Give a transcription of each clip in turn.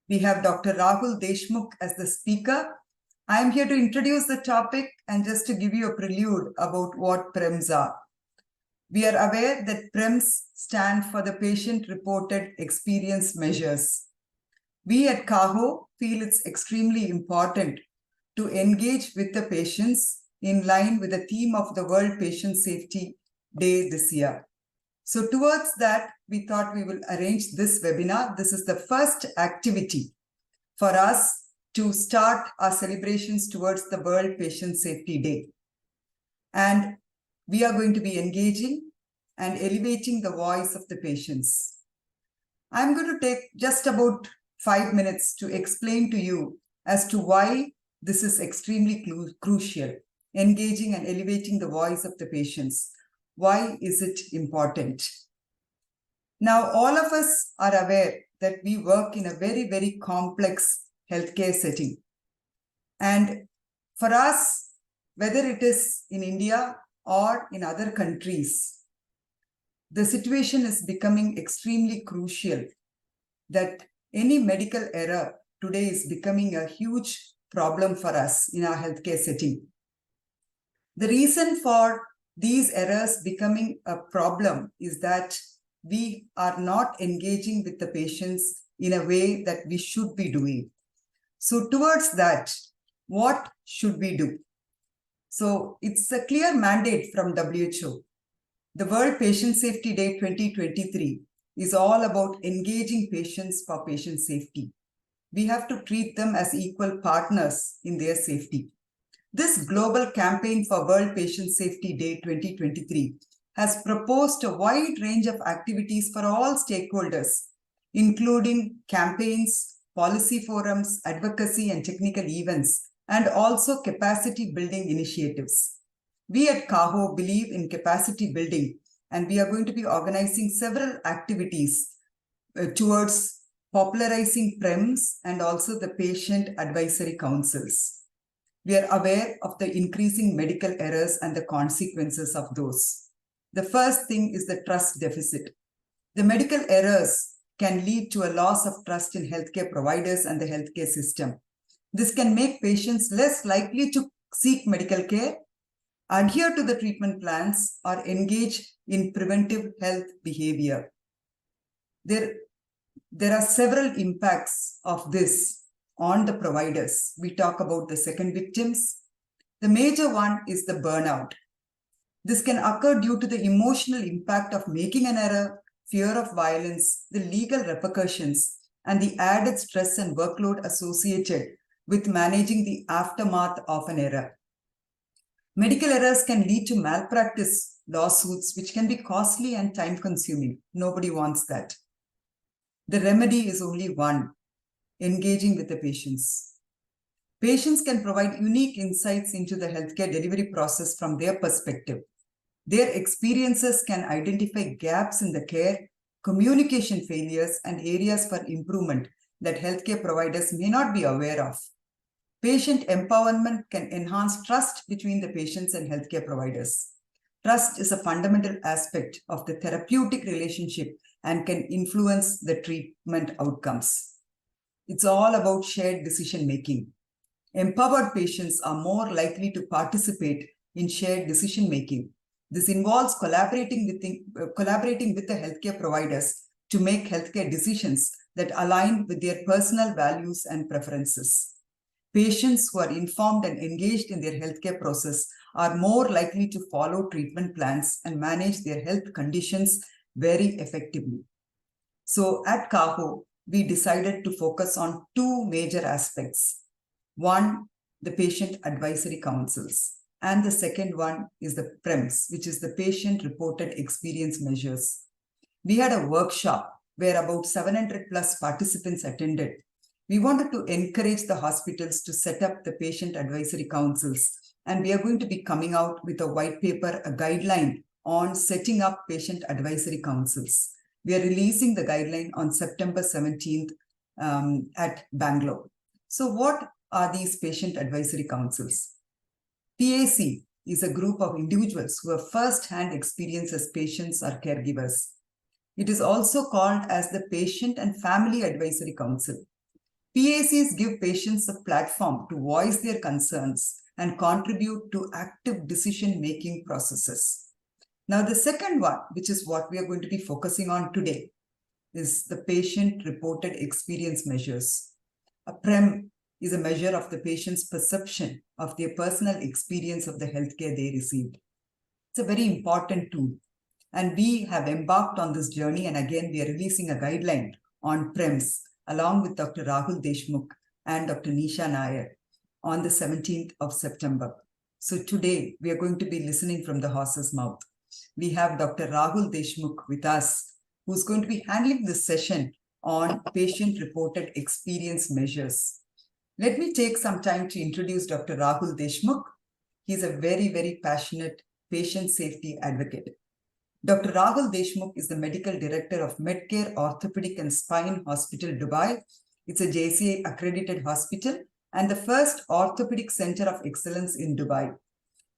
We have Dr. Rakul Deshmukh as the speaker. I am here to introduce the topic and just to give you a prelude about what PREMs are. We are aware that PREMs stand for the patient-reported experience measures. We at CAHO feel it's extremely important to engage with the patients in line with the theme of the World Patient Safety Day this year. So towards that, we thought we will arrange this webinar. This is the first activity for us to start our celebrations towards the World Patient Safety Day. And we are going to be engaging and elevating the voice of the patients. I'm going to take just about 5 minutes to explain to you as to why this is extremely crucial, engaging and elevating the voice of the patients. Why is it important? Now, all of us are aware that we work in a very, very complex healthcare setting. And for us, whether it is in India or in other countries, the situation is becoming extremely crucial that any medical error today is becoming a huge problem for us in our healthcare setting. The reason for these errors becoming a problem is that we are not engaging with the patients in a way that we should be doing. So towards that, what should we do? So it's a clear mandate from WHO. The World Patient Safety Day 2023 is all about engaging patients for patient safety. We have to treat them as equal partners in their safety. This global campaign for World Patient Safety Day 2023 has proposed a wide range of activities for all stakeholders, including campaigns, policy forums, advocacy and technical events, and also capacity building initiatives. We at CAHO believe in capacity building, and we are going to be organizing several activities towards popularizing PREMs and also the patient advisory councils. We are aware of the increasing medical errors and the consequences of those. The first thing is the trust deficit. The medical errors can lead to a loss of trust in healthcare providers and the healthcare system. This can make patients less likely to seek medical care, adhere to the treatment plans, or engage in preventive health behavior. There are several impacts of this on the providers. We talk about the second victims. The major one is the burnout. This can occur due to the emotional impact of making an error, fear of violence, the legal repercussions, and the added stress and workload associated with managing the aftermath of an error. Medical errors can lead to malpractice lawsuits, which can be costly and time-consuming. Nobody wants that. The remedy is only one: engaging with the patients. Patients can provide unique insights into the healthcare delivery process from their perspective. Their experiences can identify gaps in the care, communication failures, and areas for improvement that healthcare providers may not be aware of. Patient empowerment can enhance trust between the patients and healthcare providers. Trust is a fundamental aspect of the therapeutic relationship and can influence the treatment outcomes. It's all about shared decision-making. Empowered patients are more likely to participate in shared decision-making. This involves collaborating with the healthcare providers to make healthcare decisions that align with their personal values and preferences. Patients who are informed and engaged in their healthcare process are more likely to follow treatment plans and manage their health conditions very effectively. So at CAHO, we decided to focus on two major aspects. One, the patient advisory councils, and the second one is the PREMs, which is the patient reported experience measures. We had a workshop where about 700 plus participants attended. We wanted to encourage the hospitals to set up the patient advisory councils, and we are going to be coming out with a white paper, a guideline on setting up patient advisory councils. We are releasing the guideline on September 17th at Bangalore. So what are these patient advisory councils? PAC is a group of individuals who have first-hand experience as patients or caregivers. It is also called as the Patient and Family Advisory Council. PACs give patients a platform to voice their concerns and contribute to active decision-making processes. Now, the second one, which is what we are going to be focusing on today, is the patient-reported experience measures. A PREM is a measure of the patient's perception of their personal experience of the healthcare they received. It's a very important tool. And we have embarked on this journey, and again, we are releasing a guideline on PREMs along with Dr. Rakul Deshmukh and Dr. Nisha Nair on the 17th of September. So today, we are going to be listening from the horse's mouth. We have Dr. Rakul Deshmukh with us, who's going to be handling this session on patient-reported experience measures. Let me take some time to introduce Dr. Rakul Deshmukh. He's a very, very passionate patient safety advocate. Dr. Rakul Deshmukh is the Medical Director of Medcare Orthopedic and Spine Hospital, Dubai. It's a JCI accredited hospital and the first orthopedic center of excellence in Dubai.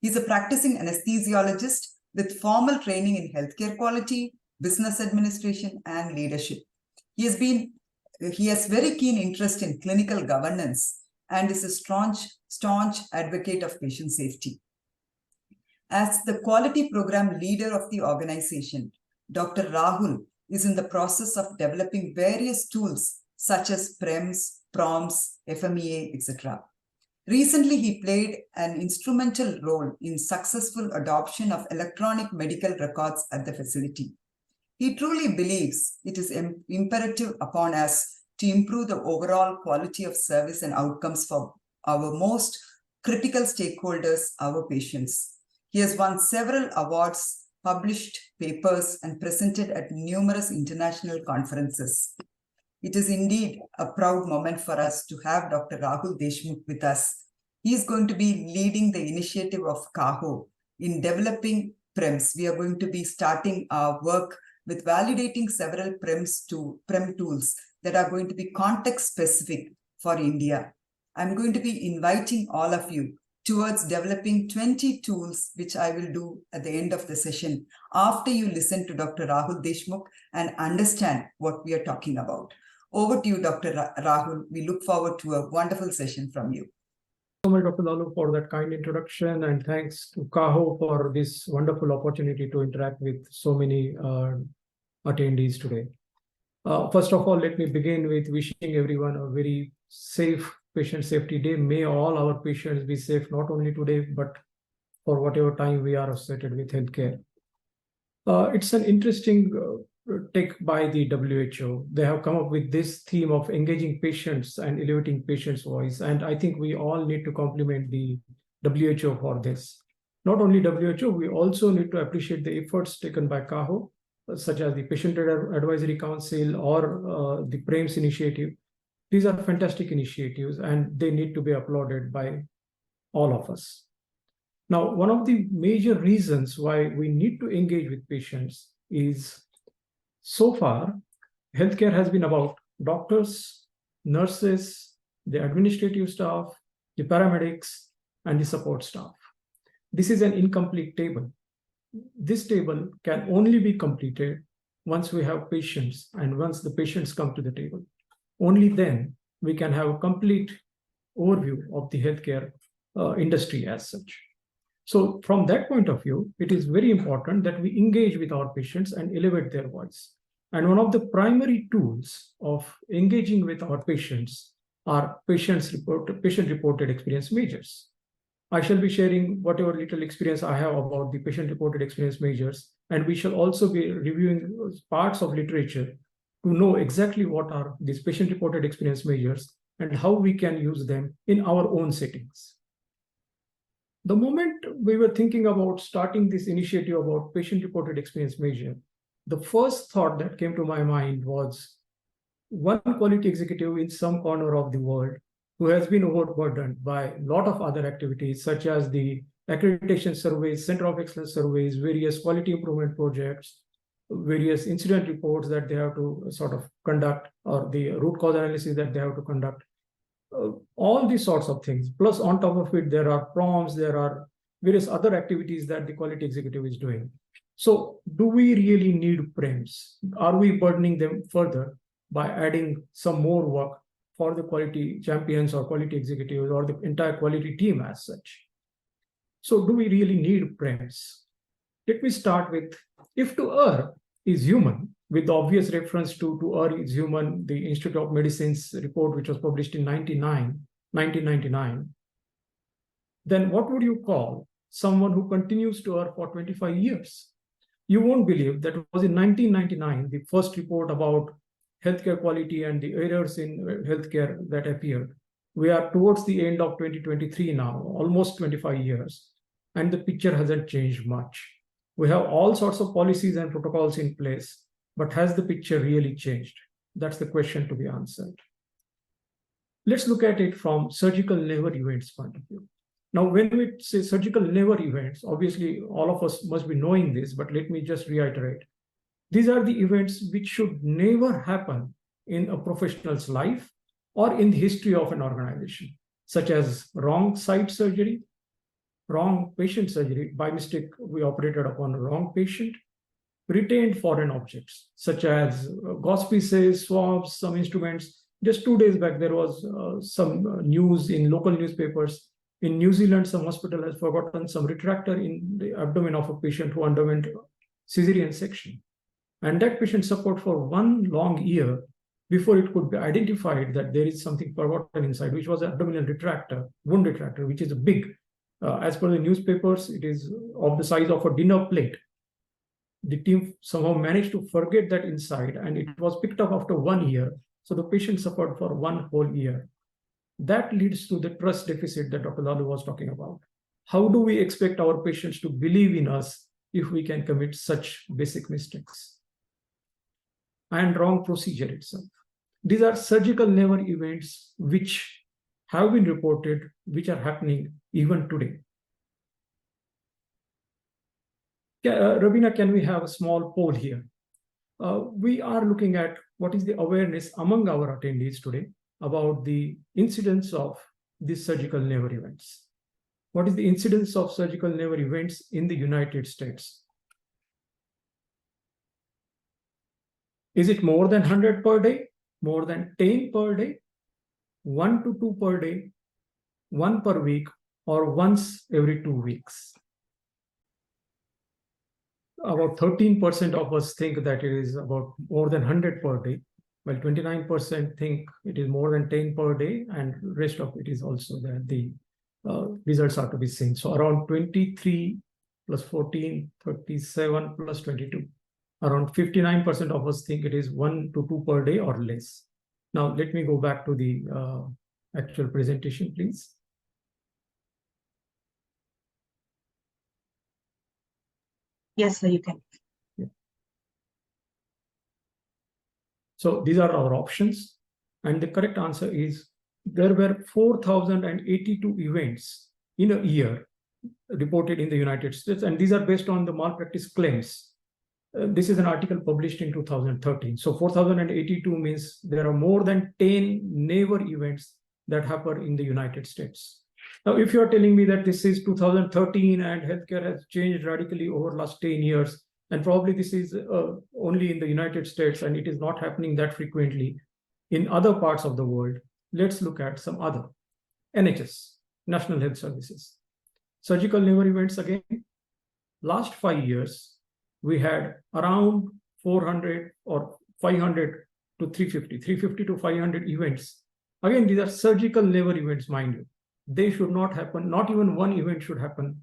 He's a practicing anesthesiologist with formal training in healthcare quality, business administration, and leadership. He has very keen interest in clinical governance and is a staunch advocate of patient safety. As the quality program leader of the organization, Dr. Rahul is in the process of developing various tools such as PREMs, PROMs, FMEA, etc. Recently, he played an instrumental role in successful adoption of electronic medical records at the facility. He truly believes it is imperative upon us to improve the overall quality of service and outcomes for our most critical stakeholders, our patients. He has won several awards, published papers, and presented at numerous international conferences. It is indeed a proud moment for us to have Dr. Rakul Deshmukh with us. He is going to be leading the initiative of CAHO in developing PREMs. We are going to be starting our work with validating several PREM tools that are going to be context-specific for India. I'm going to be inviting all of you towards developing 20 tools, which I will do at the end of the session, after you listen to Dr. Rakul Deshmukh and understand what we are talking about. Over to you, Dr. Rahul. We look forward to a wonderful session from you. So much, Dr. Lallu, for that kind introduction, and thanks to CAHO for this wonderful opportunity to interact with so many attendees today. First of all, let me begin with wishing everyone a very safe Patient Safety Day. May all our patients be safe, not only today, but for whatever time we are associated with healthcare. It's an interesting take by the WHO. They have come up with this theme of engaging patients and elevating patients' voice. And I think we all need to compliment the WHO for this. Not only WHO, we also need to appreciate the efforts taken by CAHO, such as the Patient Advisory Council or the PREMS initiative. These are fantastic initiatives and they need to be applauded by all of us. Now, one of the major reasons why we need to engage with patients is, so far, healthcare has been about doctors, nurses, the administrative staff, the paramedics, and the support staff. This is an incomplete table. This table can only be completed once we have patients and once the patients come to the table. Only then we can have a complete overview of the healthcare industry as such. So from that point of view, it is very important that we engage with our patients and elevate their voice. And one of the primary tools of engaging with our patients are patient-reported experience measures. I shall be sharing whatever little experience I have about the patient-reported experience measures, and we shall also be reviewing parts of literature to know exactly what are these patient-reported experience measures and how we can use them in our own settings. The moment we were thinking about starting this initiative about patient-reported experience measure, the first thought that came to my mind was one quality executive in some corner of the world who has been overburdened by a lot of other activities, such as the accreditation surveys, center of excellence surveys, various quality improvement projects, various incident reports that they have to sort of conduct, or the root cause analysis that they have to conduct, all these sorts of things. Plus, on top of it, there are PROMs, there are various other activities that the quality executive is doing. So do we really need PREMs? Are we burdening them further by adding some more work for the quality champions or quality executives or the entire quality team as such. So do we really need PREMs? Let me start with, if to err is human, with the obvious reference to err is human, the Institute of Medicine's report, which was published in 1999, then what would you call someone who continues to err for 25 years? You won't believe that it was in 1999, the first report about healthcare quality and the errors in healthcare that appeared. We are towards the end of 2023 now, almost 25 years, and the picture hasn't changed much. We have all sorts of policies and protocols in place, but has the picture really changed? That's the question to be answered. Let's look at it from surgical never events point of view. Now, when we say surgical never events, obviously all of us must be knowing this, but let me just reiterate. These are the events which should never happen in a professional's life or in the history of an organization, such as wrong site surgery, wrong patient surgery, by mistake we operated upon a wrong patient, retained foreign objects, such as gauze pieces, swabs, some instruments. Just 2 days back, there was some news in local newspapers. In New Zealand, some hospital has forgotten some retractor in the abdomen of a patient who underwent cesarean section. And that patient suffered for 1 long year before it could be identified that there is something forgotten inside, which was an abdominal retractor, wound retractor, which is a big, as per the newspapers, it is of the size of a dinner plate. The team somehow managed to forget that inside, and it was picked up after 1 year. So the patient suffered for 1 whole year. That leads to the trust deficit that Dr. Lallu was talking about. How do we expect our patients to believe in us if we can commit such basic mistakes? And wrong procedure itself. These are surgical never events which have been reported, which are happening even today. Rabina, can we have a small poll here? We are looking at what is the awareness among our attendees today about the incidence of these surgical never events. What is the incidence of surgical never events in the United States? Is it more than 100 per day, more than 10 per day, 1 to 2 per day, 1 per week, or once every 2 weeks? About 13% of us think that it is about more than 100 per day, while 29% think it is more than 10 per day, and rest of it is also that the results are to be seen. So around 23 plus 14, 37 plus 22. Around 59% of us think it is 1 to 2 per day or less. Now, let me go back to the actual presentation, please. Yes, sir, you can. Yeah. So these are our options. And the correct answer is there were 4,082 events in a year reported in the United States. And these are based on the malpractice claims. This is an article published in 2013. So 4,082 means there are more than 10 never events that happen in the United States. Now, if you're telling me that this is 2013 and healthcare has changed radically over the last 10 years, and probably this is only in the United States and it is not happening that frequently in other parts of the world, let's look at some other. NHS, National Health Services. Surgical never events again. Last 5 years, we had around 400 or 500 to 350 to 500 events. Again, these are surgical never events, mind you. They should not happen. Not even one event should happen.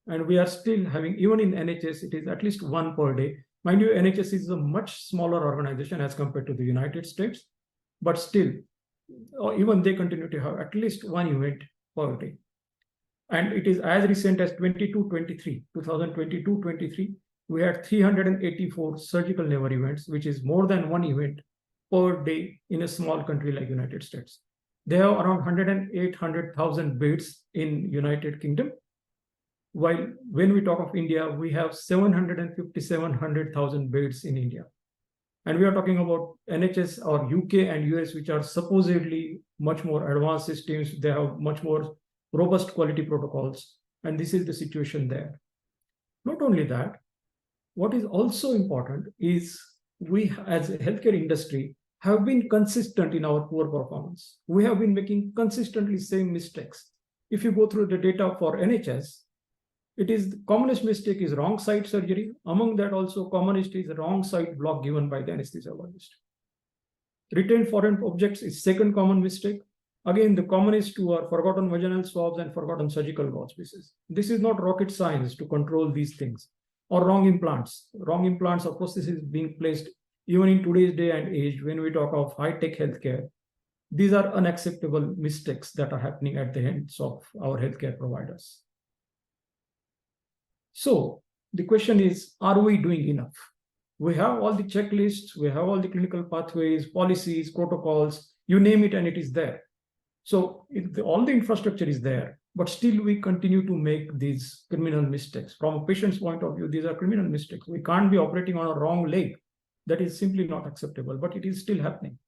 And we are still having, even in NHS, it is at least 1 per day. Mind you, NHS is a much smaller organization as compared to the United States, but still, even they continue to have at least 1 event per day. And it is as recent as 2022-23, we had 384 surgical never events, which is more than 1 event per day in a small country like United States. They have around 108,000 beds in United Kingdom. While when we talk of India, we have 750,000 beds in India. And we are talking about NHS or UK and US, which are supposedly much more advanced systems. They have much more robust quality protocols. And this is the situation there. Not only that, what is also important is we as a healthcare industry have been consistent in our poor performance. We have been making consistently same mistakes. If you go through the data for NHS, it is the commonest mistake is wrong site surgery. Among that also commonest is wrong site block given by the anesthesiologist. Retained foreign objects is second common mistake. Again, the commonest two are forgotten vaginal swabs and forgotten surgical gauze pieces. This is not rocket science to control these things. Or wrong implants. Wrong implants or prostheses being placed even in today's day and age when we talk of high-tech healthcare. These are unacceptable mistakes that are happening at the hands of our healthcare providers. So the question is, are we doing enough? We have all the checklists, we have all the clinical pathways, policies, protocols, you name it, and it is there. So all the infrastructure is there, but still we continue to make these criminal mistakes. From a patient's point of view, these are criminal mistakes. We can't be operating on a wrong leg. That is simply not acceptable, but it is still happening.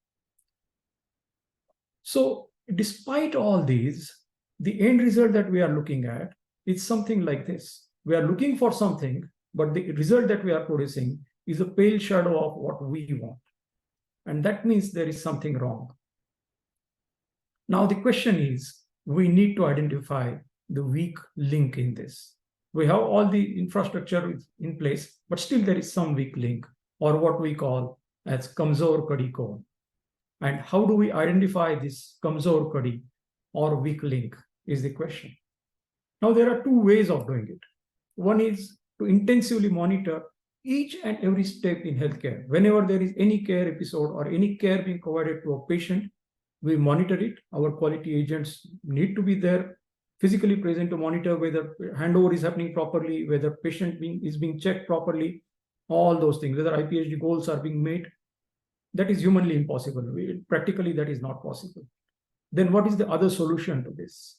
So despite all these, the end result that we are looking at is something like this. We are looking for something, but the result that we are producing is a pale shadow of what we want. And that means there is something wrong. Now the question is, we need to identify the weak link in this. We have all the infrastructure in place, but still there is some weak link, or what we call as kamzor kadi ko. And how do we identify this kamzor kadi or weak link is the question. Now there are two ways of doing it. One is to intensively monitor each and every step in healthcare. Whenever there is any care episode or any care being provided to a patient, we monitor it. Our quality agents need to be there, physically present to monitor whether handover is happening properly, whether patient is being checked properly, all those things, whether IPHD goals are being made. That is humanly impossible. Practically, that is not possible. Then what is the other solution to this?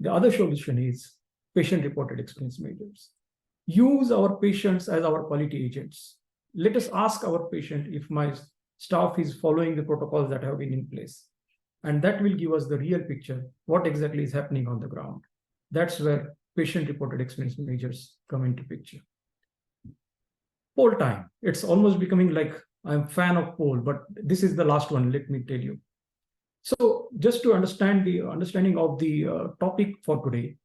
The other solution is patient-reported experience measures. Use our patients as our quality agents. Let us ask our patient if my staff is following the protocols that have been in place. And that will give us the real picture, what exactly is happening on the ground. That's where patient-reported experience measures come into picture. Poll time. It's almost becoming like I'm a fan of poll, but this is the last one, let me tell you. So just to understand the understanding of the topic for today,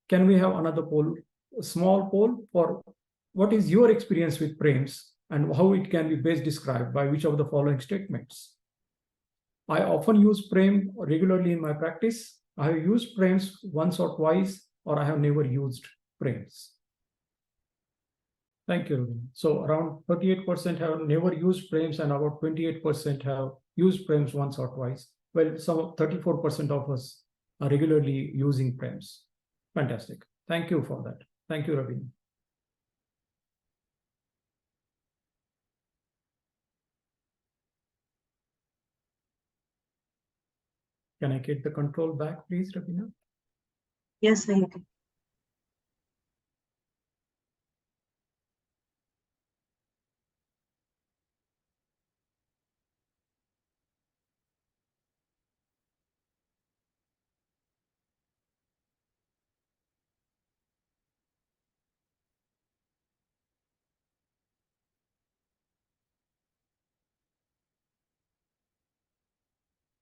can we have another poll, a small poll for what is your experience with PREMs and how it can be best described by which of the following statements? I often use PREM regularly in my practice. I have used PREMs once or twice, or I have never used PREMs. Thank you, Ravin. So around 38% have never used PREMs and about 28% have used PREMs once or twice. Well, some 34% of us are regularly using PREMs. Fantastic. Thank you for that. Thank you, Ravin. Can I get the control back, please, Ravina? Yes, you can.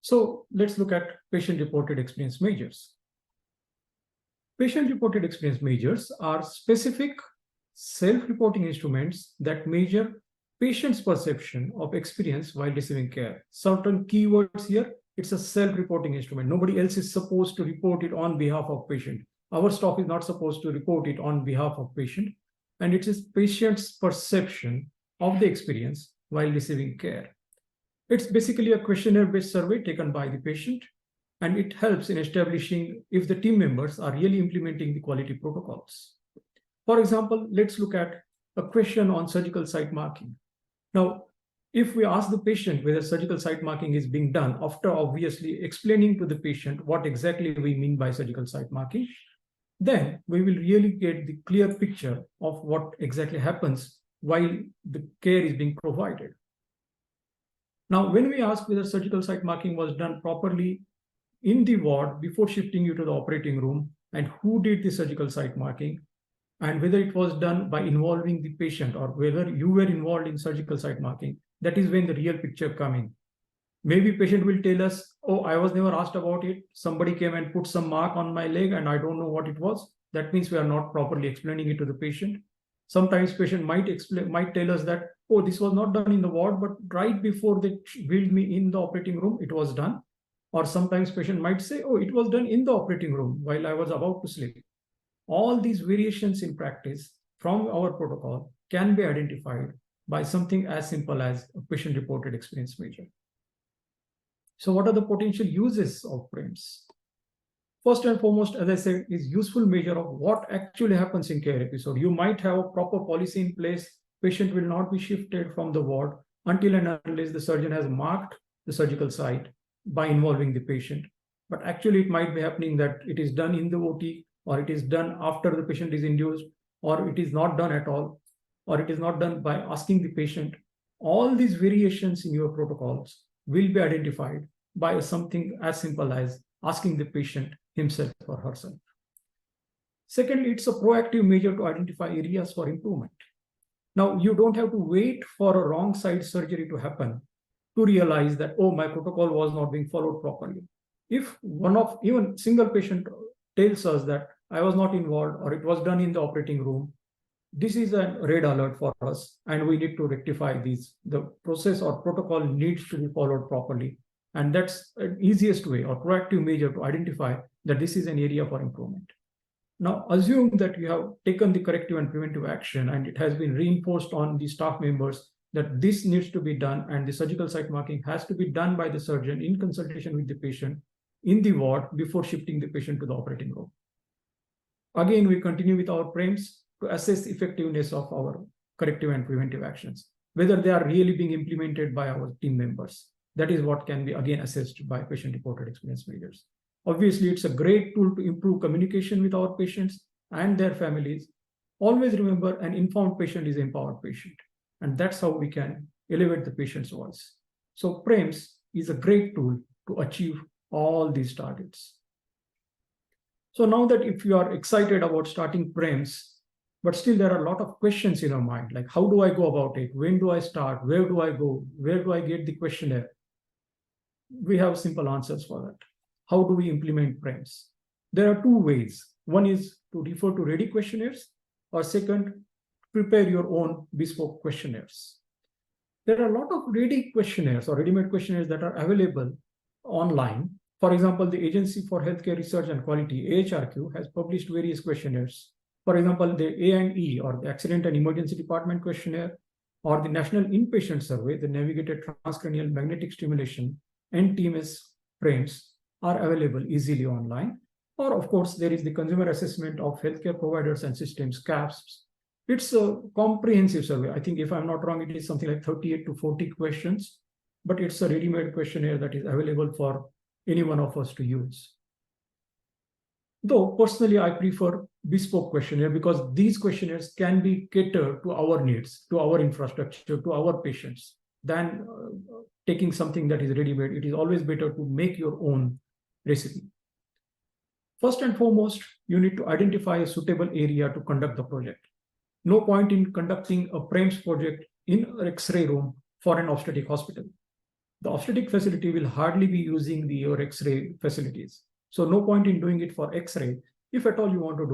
So let's look at patient-reported experience measures. Patient-reported experience measures are specific self-reporting instruments that measure patient's perception of experience while receiving care. Certain keywords here, it's a self-reporting instrument. Nobody else is supposed to report it on behalf of patient. Our staff is not supposed to report it on behalf of patient. And it is patient's perception of the experience while receiving care. It's basically a questionnaire-based survey taken by the patient, and it helps in establishing if the team members are really implementing the quality protocols. For example, let's look at a question on surgical site marking. Now, if we ask the patient whether surgical site marking is being done, after obviously explaining to the patient what exactly we mean by surgical site marking, then we will really get the clear picture of what exactly happens while the care is being provided. Now, when we ask whether surgical site marking was done properly in the ward before shifting you to the operating room, and who did the surgical site marking, and whether it was done by involving the patient or whether you were involved in surgical site marking, that is when the real picture comes in. Maybe patient will tell us, oh, I was never asked about it. Somebody came and put some mark on my leg and I don't know what it was. That means we are not properly explaining it to the patient. Sometimes patient might tell us that, oh, this was not done in the ward, but right before they wheeled me in the operating room, it was done. Or sometimes patient might say, oh, it was done in the operating room while I was about to sleep. All these variations in practice from our protocol can be identified by something as simple as a patient-reported experience measure. So what are the potential uses of PREMs? First and foremost, as I said, is useful measure of what actually happens in care episode. You might have a proper policy in place. Patient will not be shifted from the ward until and unless the surgeon has marked the surgical site by involving the patient. But actually, it might be happening that it is done in the OT, or it is done after the patient is induced, or it is not done at all, or it is not done by asking the patient. All these variations in your protocols will be identified by something as simple as asking the patient himself or herself. Secondly, it's a proactive measure to identify areas for improvement. Now, you don't have to wait for a wrong side surgery to happen to realize that, oh, my protocol was not being followed properly. If even single patient tells us that I was not involved or it was done in the operating room, this is a red alert for us and we need to rectify these. The process or protocol needs to be followed properly. And that's an easiest way or proactive measure to identify that this is an area for improvement. Now, assume that you have taken the corrective and preventive action and it has been reinforced on the staff members that this needs to be done and the surgical site marking has to be done by the surgeon in consultation with the patient in the ward before shifting the patient to the operating room. Again, we continue with our PREMs to assess the effectiveness of our corrective and preventive actions, whether they are really being implemented by our team members. That is what can be again assessed by patient-reported experience measures. Obviously, it's a great tool to improve communication with our patients and their families. Always remember, an informed patient is an empowered patient. And that's how we can elevate the patient's voice. So PREMs is a great tool to achieve all these targets. So now that if you are excited about starting PREMs, but still there are a lot of questions in your mind, like how do I go about it? When do I start? Where do I go? Where do I get the questionnaire? We have simple answers for that. How do we implement PREMs? There are two ways. One is to refer to ready questionnaires, or second, prepare your own bespoke questionnaires. There are a lot of ready questionnaires or ready-made questionnaires that are available online. For example, the Agency for Healthcare Research and Quality, AHRQ, has published various questionnaires. For example, the A&E, or the Accident and Emergency Department questionnaire, or the National Inpatient Survey, the Navigated Transcranial Magnetic Stimulation, NTMS PREMs are available easily online. Or of course, there is the Consumer Assessment of Healthcare Providers and Systems, CAPS. It's a comprehensive survey. I think if I'm not wrong, it is something like 38 to 40 questions, but it's a ready-made questionnaire that is available for any one of us to use. Though personally, I prefer bespoke questionnaire because these questionnaires can be catered to our needs, to our infrastructure, to our patients than taking something that is ready-made. It is always better to make your own recipe. First and foremost, you need to identify a suitable area to conduct the project. No point in conducting a PREMS project in an X-ray room for an obstetric hospital. The obstetric facility will hardly be using your X-ray facilities. So no point in doing it for X-ray. If at all you want to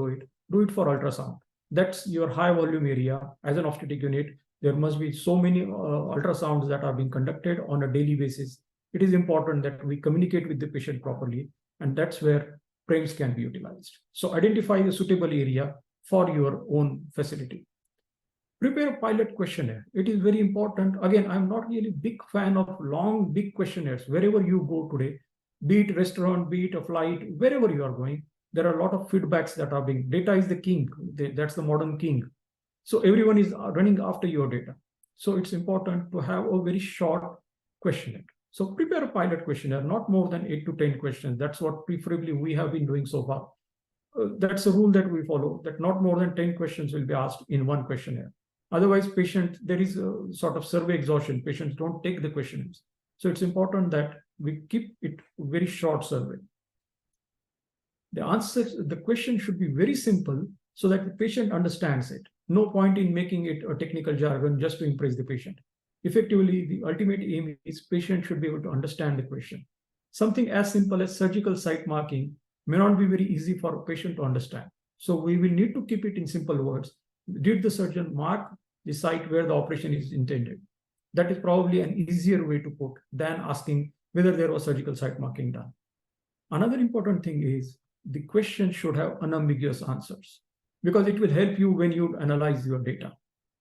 do it for ultrasound. That's your high volume area. As an obstetric unit, there must be so many ultrasounds that are being conducted on a daily basis. It is important that we communicate with the patient properly, and that's where PREMs can be utilized. So identify a suitable area for your own facility. Prepare a pilot questionnaire. It is very important. Again, I'm not really a big fan of long, big questionnaires. Wherever you go today, be it restaurant, be it a flight, wherever you are going, there are a lot of feedbacks that are being, data is the king. That's the modern king. So everyone is running after your data. So it's important to have a very short questionnaire. So prepare a pilot questionnaire, not more than 8 to 10 questions. That's what preferably we have been doing so far. That's a rule that we follow, that not more than 10 questions will be asked in one questionnaire. Otherwise, there is a sort of survey exhaustion. Patients don't take the questions. So it's important that we keep it very short survey. The question should be very simple so that the patient understands it. No point in making it a technical jargon just to impress the patient. Effectively, the ultimate aim is patient should be able to understand the question. Something as simple as surgical site marking may not be very easy for a patient to understand. So we will need to keep it in simple words. Did the surgeon mark the site where the operation is intended? That is probably an easier way to put than asking whether there was surgical site marking done. Another important thing is the question should have unambiguous answers because it will help you when you analyze your data.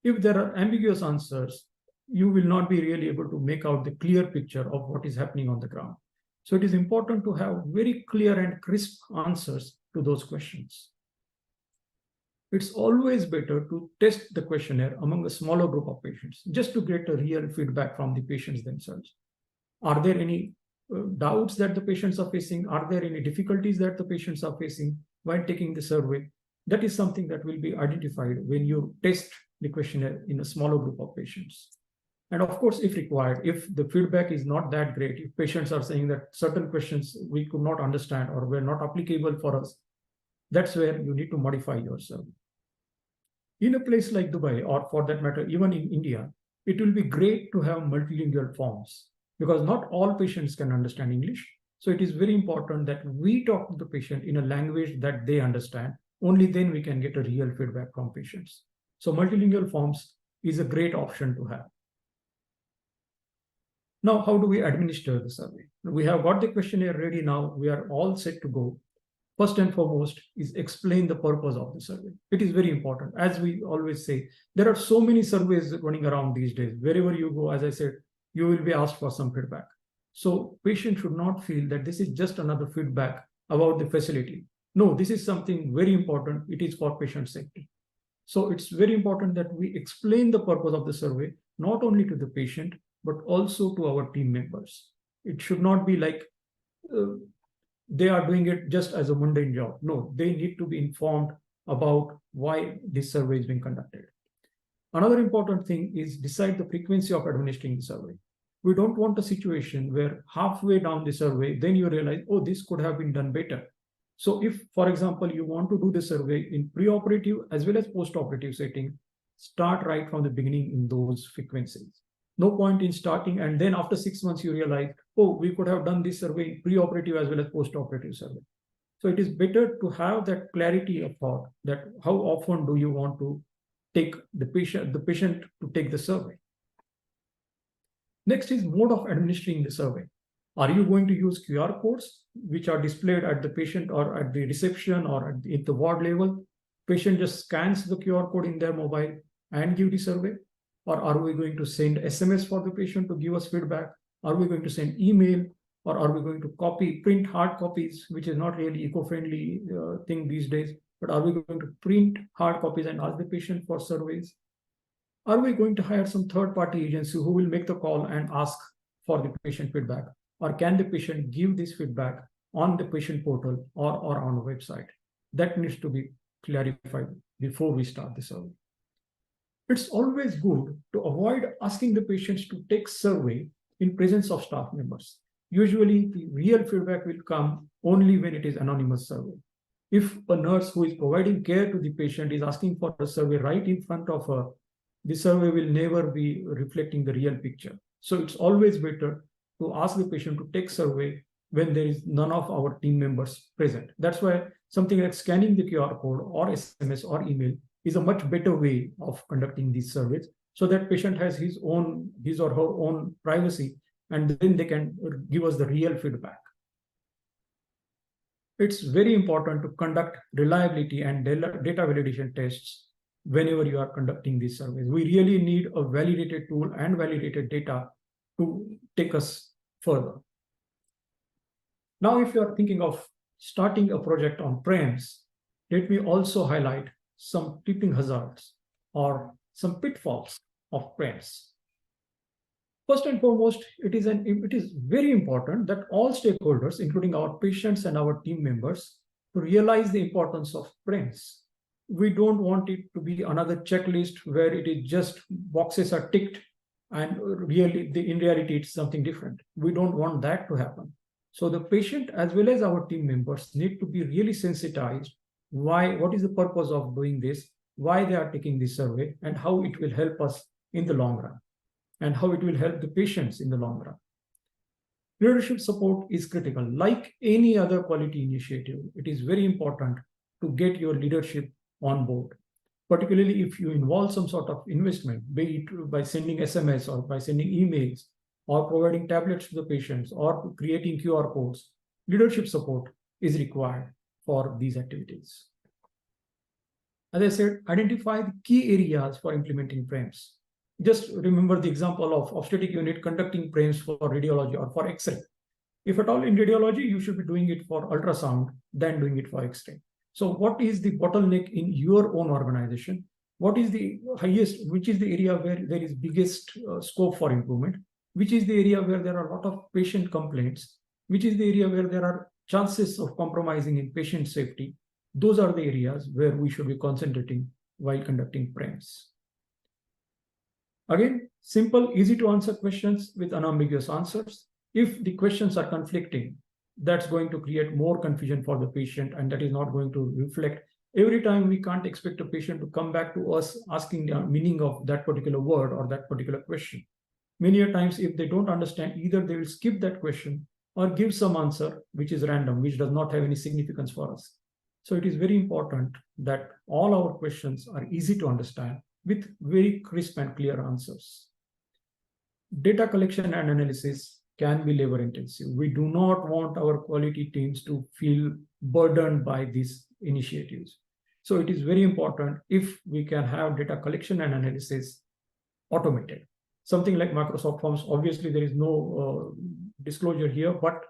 If there are ambiguous answers, you will not be really able to make out the clear picture of what is happening on the ground. So it is important to have very clear and crisp answers to those questions. It's always better to test the questionnaire among a smaller group of patients just to get a real feedback from the patients themselves. Are there any doubts that the patients are facing? Are there any difficulties that the patients are facing while taking the survey? That is something that will be identified when you test the questionnaire in a smaller group of patients. And of course, if required, if the feedback is not that great, if patients are saying that certain questions we could not understand or were not applicable for us, that's where you need to modify your survey. In a place like Dubai, or for that matter, even in India, it will be great to have multilingual forms because not all patients can understand English. So it is very important that we talk to the patient in a language that they understand. Only then we can get a real feedback from patients. So multilingual forms is a great option to have. Now, how do we administer the survey? We have got the questionnaire ready now. We are all set to go. First and foremost is explain the purpose of the survey. It is very important. As we always say, there are so many surveys running around these days. Wherever you go, as I said, you will be asked for some feedback. So patient should not feel that this is just another feedback about the facility. No, this is something very important. It is for patient safety. So it's very important that we explain the purpose of the survey, not only to the patient, but also to our team members. It should not be like they are doing it just as a mundane job. No, they need to be informed about why this survey is being conducted. Another important thing is decide the frequency of administering the survey. We don't want a situation where halfway down the survey, then you realize, oh, this could have been done better. So if, for example, you want to do the survey in preoperative as well as postoperative setting, start right from the beginning in those frequencies. No point in starting and then after 6 months you realize, oh, we could have done this survey in preoperative as well as postoperative survey. So it is better to have that clarity of thought that how often do you want to take the patient to take the survey. Next is mode of administering the survey. Are you going to use QR codes which are displayed at the patient or at the reception or at the ward level? Patient just scans the QR code in their mobile and give the survey. Or are we going to send SMS for the patient to give us feedback? Are we going to send email? Or are we going to print hard copies, which is not really eco-friendly thing these days, but are we going to print hard copies and ask the patient for surveys? Are we going to hire some third-party agency who will make the call and ask for the patient feedback? Or can the patient give this feedback on the patient portal or on a website? That needs to be clarified before we start the survey. It's always good to avoid asking the patients to take survey in presence of staff members. Usually the real feedback will come only when it is anonymous survey. If a nurse who is providing care to the patient is asking for a survey right in front of her, the survey will never be reflecting the real picture. So it's always better to ask the patient to take survey when there is none of our team members present. That's why something like scanning the QR code or SMS or email is a much better way of conducting these surveys so that patient has his or her own privacy and then they can give us the real feedback. It's very important to conduct reliability and data validation tests whenever you are conducting these surveys. We really need a validated tool and validated data to take us further. Now, if you are thinking of starting a project on PREMs, let me also highlight some tipping hazards or some pitfalls of PREMs. First and foremost, it is very important that all stakeholders, including our patients and our team members, to realize the importance of PREMs. We don't want it to be another checklist where it is just boxes are ticked and really in reality it's something different. We don't want that to happen. So the patient as well as our team members need to be really sensitized what is the purpose of doing this, why they are taking this survey, and how it will help us in the long run. and how it will help the patients in the long run. Leadership support is critical. Like any other quality initiative, it is very important to get your leadership on board, particularly if you involve some sort of investment, be it by sending SMS or by sending emails or providing tablets to the patients or creating QR codes. Leadership support is required for these activities. As I said, identify the key areas for implementing PREMs. Just remember the example of obstetric unit conducting PREMs for radiology or for X-ray. If at all in radiology, you should be doing it for ultrasound than doing it for X-ray. So what is the bottleneck in your own organization? What is the highest, which is the area where there is biggest scope for improvement? Which is the area where there are a lot of patient complaints? Which is the area where there are chances of compromising in patient safety? Those are the areas where we should be concentrating while conducting PREMs. Again, simple, easy to answer questions with unambiguous answers. If the questions are conflicting, that's going to create more confusion for the patient, and that is not going to reflect. Every time we can't expect a patient to come back to us asking the meaning of that particular word or that particular question. Many a times, if they don't understand, either they will skip that question or give some answer which is random, which does not have any significance for us. So it is very important that all our questions are easy to understand with very crisp and clear answers. Data collection and analysis can be labor intensive. We do not want our quality teams to feel burdened by these initiatives. So it is very important if we can have data collection and analysis automated. Something like Microsoft Forms, obviously there is no disclosure here, but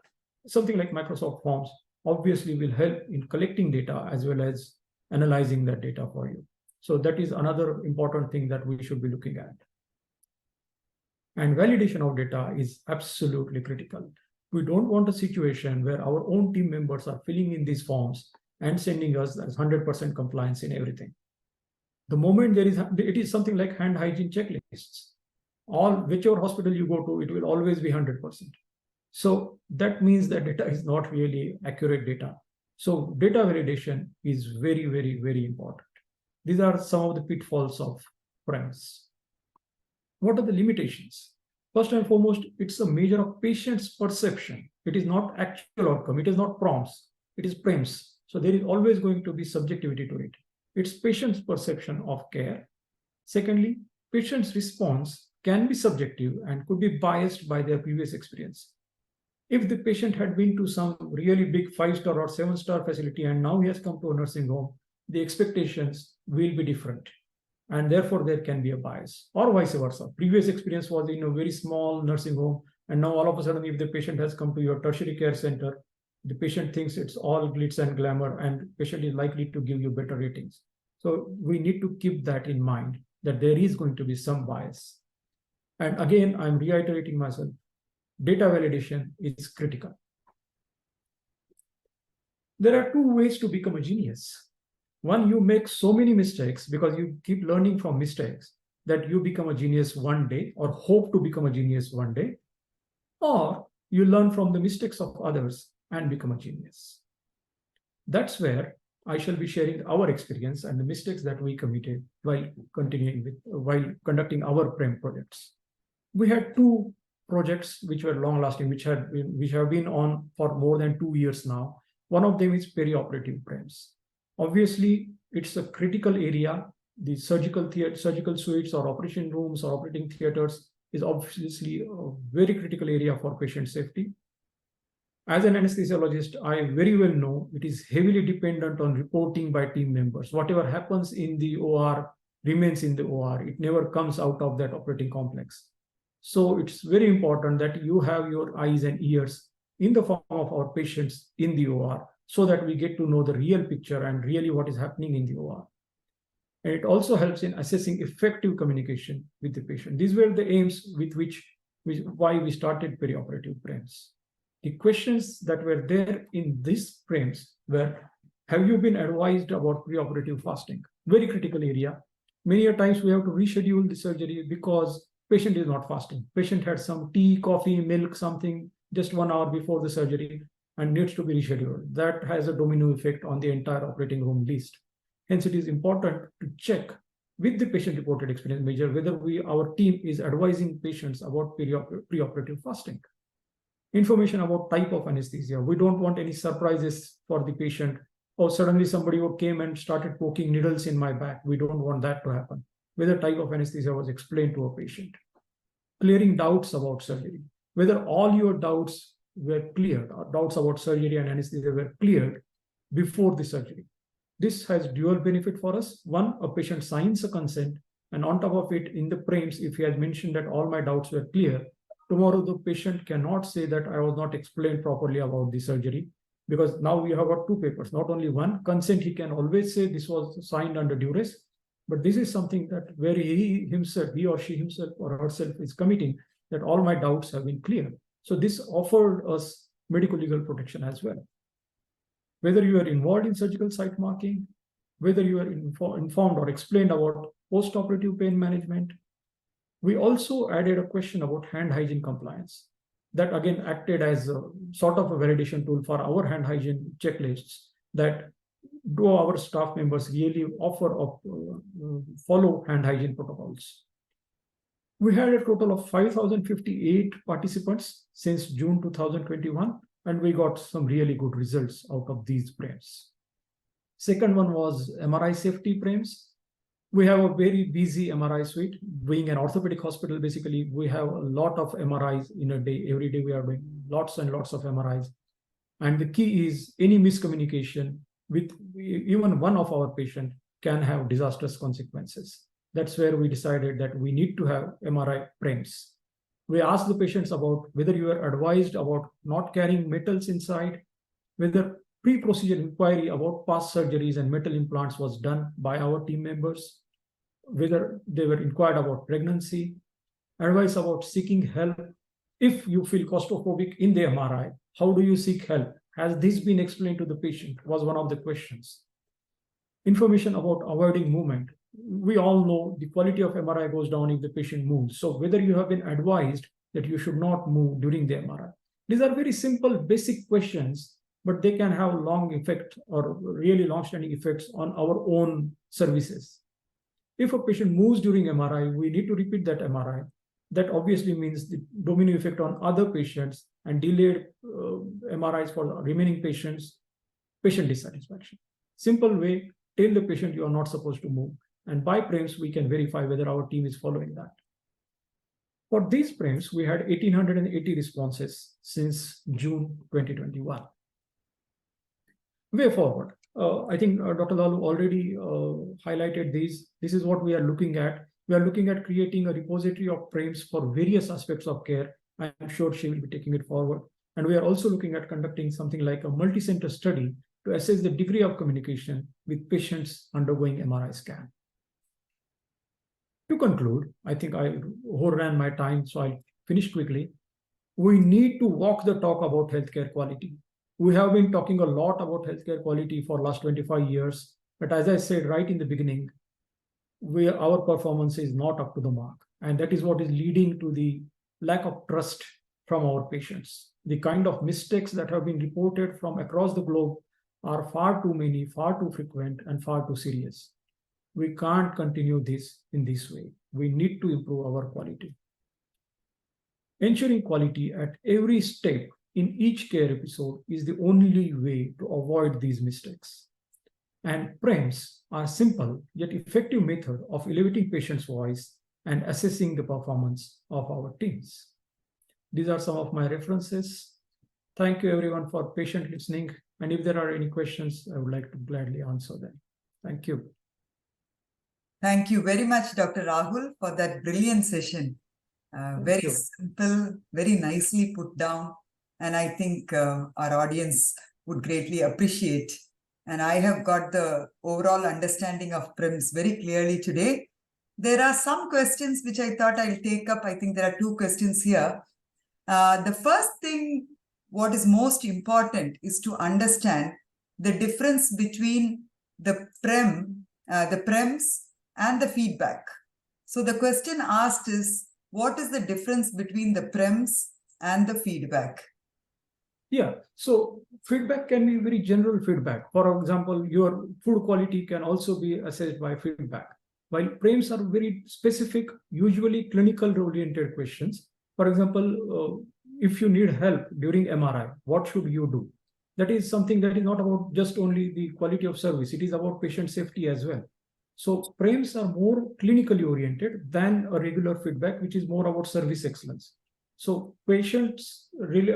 something like Microsoft Forms obviously will help in collecting data as well as analyzing that data for you. So that is another important thing that we should be looking at. And validation of data is absolutely critical. We don't want a situation where our own team members are filling in these forms and sending us as 100% compliance in everything. The moment there is, it is something like hand hygiene checklists. Whichever hospital you go to, it will always be 100%. So that means that data is not really accurate data. So data validation is very, very, very important. These are some of the pitfalls of PREMs. What are the limitations? First and foremost, it's a measure of patient's perception. It is not actual outcome. It is not prompts. It is PREMs. So there is always going to be subjectivity to it. It's patient's perception of care. Secondly, patient's response can be subjective and could be biased by their previous experience. If the patient had been to some really big 5-star or 7-star facility and now he has come to a nursing home, the expectations will be different. And therefore, there can be a bias, or vice versa. Previous experience was in a very small nursing home, and now all of a sudden, if the patient has come to your tertiary care center, the patient thinks it's all glitz and glamour, and the patient is likely to give you better ratings. So we need to keep that in mind, that there is going to be some bias. And again, I'm reiterating myself, data validation is critical. There are two ways to become a genius. One, you make so many mistakes because you keep learning from mistakes that you become a genius one day or hope to become a genius one day, or you learn from the mistakes of others and become a genius. That's where I shall be sharing our experience and the mistakes that we committed while conducting our PREM projects. We had two projects which were long-lasting, which have been on for more than 2 years now. One of them is perioperative PREMs. Obviously, it's a critical area. The surgical suites or operation rooms or operating theaters is obviously a very critical area for patient safety. As an anesthesiologist, I very well know it is heavily dependent on reporting by team members. Whatever happens in the OR remains in the OR. It never comes out of that operating complex. So it's very important that you have your eyes and ears in the form of our patients in the OR, so that we get to know the real picture and really what is happening in the OR. And it also helps in assessing effective communication with the patient. These were the aims with why we started perioperative PREMs. The questions that were there in these PREMs were, have you been advised about preoperative fasting? Very critical area. Many a times we have to reschedule the surgery because patient is not fasting. Patient had some tea, coffee, milk, something just 1 hour before the surgery and needs to be rescheduled. That has a domino effect on the entire operating room list. Hence, it is important to check with the patient-reported experience measure whether our team is advising patients about preoperative fasting. Information about type of anesthesia. We don't want any surprises for the patient. Or suddenly somebody came and started poking needles in my back. We don't want that to happen. Whether type of anesthesia was explained to a patient. Clearing doubts about surgery. Whether all your doubts were cleared, or doubts about surgery and anesthesia were cleared before the surgery. This has dual benefit for us. One, a patient signs a consent, and on top of it, in the PREMs, if he has mentioned that all my doubts were clear, tomorrow the patient cannot say that I was not explained properly about the surgery, because now we have got two papers, not only one. Consent, he can always say this was signed under duress, but this is something that where he or she himself or herself is committing that all my doubts have been cleared. So this offered us medical legal protection as well. Whether you are involved in surgical site marking, whether you are informed or explained about post-operative pain management. We also added a question about hand hygiene compliance. That again acted as a sort of a validation tool for our hand hygiene checklists, that do our staff members really follow hand hygiene protocols. We had a total of 5,058 participants since June 2021, and we got some really good results out of these PREMs. Second one was MRI safety PREMs. We have a very busy MRI suite. Being an orthopedic hospital, basically, we have a lot of MRIs in a day. Every day we are doing lots and lots of MRIs. And the key is any miscommunication with even one of our patients can have disastrous consequences. That's where we decided that we need to have MRI PREMs. We asked the patients about whether you are advised about not carrying metals inside, whether pre-procedure inquiry about past surgeries and metal implants was done by our team members, whether they were inquired about pregnancy, advice about seeking help. If you feel claustrophobic in the MRI, how do you seek help? Has this been explained to the patient? Was one of the questions. Information about avoiding movement. We all know the quality of MRI goes down if the patient moves. So whether you have been advised that you should not move during the MRI. These are very simple, basic questions, but they can have long effect or really long-standing effects on our own services. If a patient moves during MRI, we need to repeat that MRI. That obviously means the domino effect on other patients and delayed MRIs for the remaining patients, patient dissatisfaction. Simple way, tell the patient you are not supposed to move. And by PREMs, we can verify whether our team is following that. For these PREMs, we had 1,880 responses since June 2021. Way forward. I think Dr. Lallu already highlighted these. This is what we are looking at. We are looking at creating a repository of PREMs for various aspects of care. I'm sure she will be taking it forward. And we are also looking at conducting something like a multi-center study to assess the degree of communication with patients undergoing MRI scan. To conclude, I think I overran my time, so I'll finish quickly. We need to walk the talk about healthcare quality. We have been talking a lot about healthcare quality for the last 25 years, but as I said right in the beginning, our performance is not up to the mark. And that is what is leading to the lack of trust from our patients. The kind of mistakes that have been reported from across the globe are far too many, far too frequent, and far too serious. We can't continue this in this way. We need to improve our quality. Ensuring quality at every step in each care episode is the only way to avoid these mistakes. And PREMs are simple yet effective method of elevating patients' voice and assessing the performance of our teams. These are some of my references. Thank you everyone for patient listening. And if there are any questions, I would like to gladly answer them. Thank you. Thank you very much, Dr. Rahul, for that brilliant session. Very simple, very nicely put down. And I think our audience would greatly appreciate. And I have got the overall understanding of PREMs very clearly today. There are some questions which I thought I'll take up. I think there are two questions here. The first thing, what is most important is to understand the difference between the PREMs and the feedback. So the question asked is, what is the difference between the PREMs and the feedback? Yeah, so feedback can be very general feedback. For example, your food quality can also be assessed by feedback. while PREMs are very specific, usually clinical oriented questions. For example, if you need help during MRI, what should you do? That is something that is not about just only the quality of service, it is about patient safety as well. So PREMs are more clinically oriented than a regular feedback, which is more about service excellence. So patients really,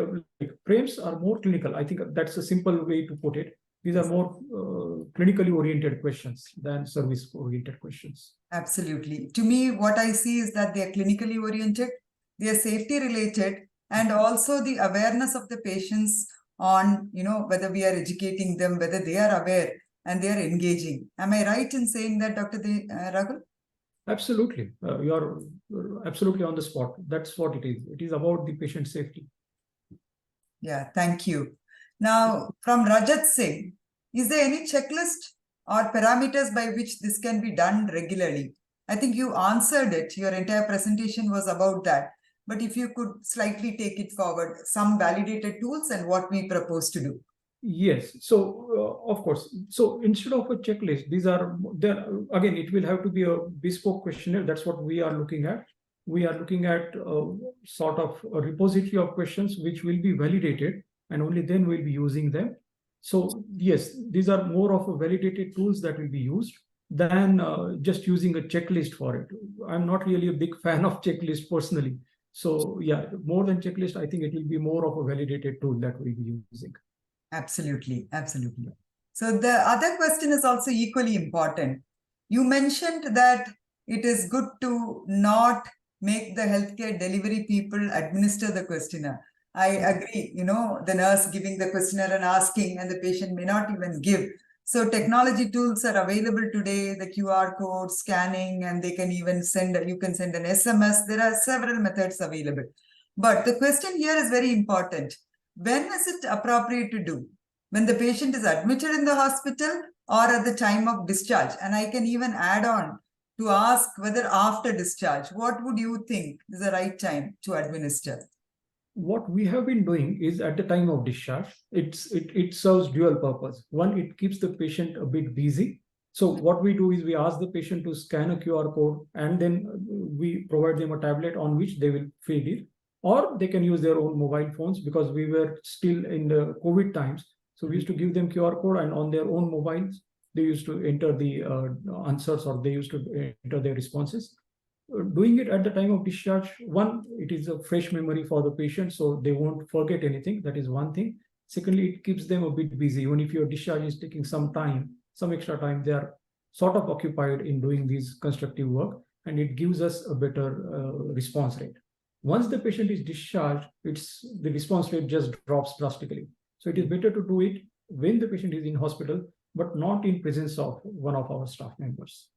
PREMs are more clinical. I think that's a simple way to put it. These are more clinically oriented questions than service oriented questions. Absolutely. To me, what I see is that they are clinically oriented, they are safety related, and also the awareness of the patients on, whether we are educating them, whether they are aware and they are engaging. Am I right in saying that, Dr. Rakul? Absolutely. You are absolutely on the spot. That's what it is. It is about the patient safety. Yeah, thank you. Now, from Rajat Singh, is there any checklist or parameters by which this can be done regularly? I think you answered it. Your entire presentation was about that. But if you could slightly take it forward, some validated tools and what we propose to do. Yes. So, of course. So instead of a checklist, these are there again. It will have to be a bespoke questionnaire. That's what we are looking at. We are looking at sort of a repository of questions which will be validated, and only then we'll be using them. So yes, these are more of a validated tools that will be used than just using a checklist for it. I'm not really a big fan of checklist personally. So yeah, more than checklist, I think it will be more of a validated tool that we'll be using. Absolutely, absolutely. So the other question is also equally important. You mentioned that it is good to not make the healthcare delivery people administer the questionnaire. I agree, the nurse giving the questionnaire and asking, and the patient may not even give. So technology tools are available today, the QR code, scanning, and they can even you can send an SMS. There are several methods available. But the question here is very important. When is it appropriate to do? When the patient is admitted in the hospital or at the time of discharge? And I can even add on to ask whether after discharge, what would you think is the right time to administer? What we have been doing is at the time of discharge, it serves dual purpose. One, it keeps the patient a bit busy. So what we do is we ask the patient to scan a QR code, and then we provide them a tablet on which they will feed it, or they can use their own mobile phones, because we were still in the COVID times. So we used to give them QR code, and on their own mobiles, they used to enter the answers, or they used to enter their responses. Doing it at the time of discharge, one, it is a fresh memory for the patient, so they won't forget anything. That is one thing. Secondly, it keeps them a bit busy. Even if your discharge is taking some time, some extra time, they are sort of occupied in doing this constructive work, and it gives us a better response rate. Once the patient is discharged, the response rate just drops drastically. So it is better to do it when the patient is in hospital, but not in presence of one of our staff members.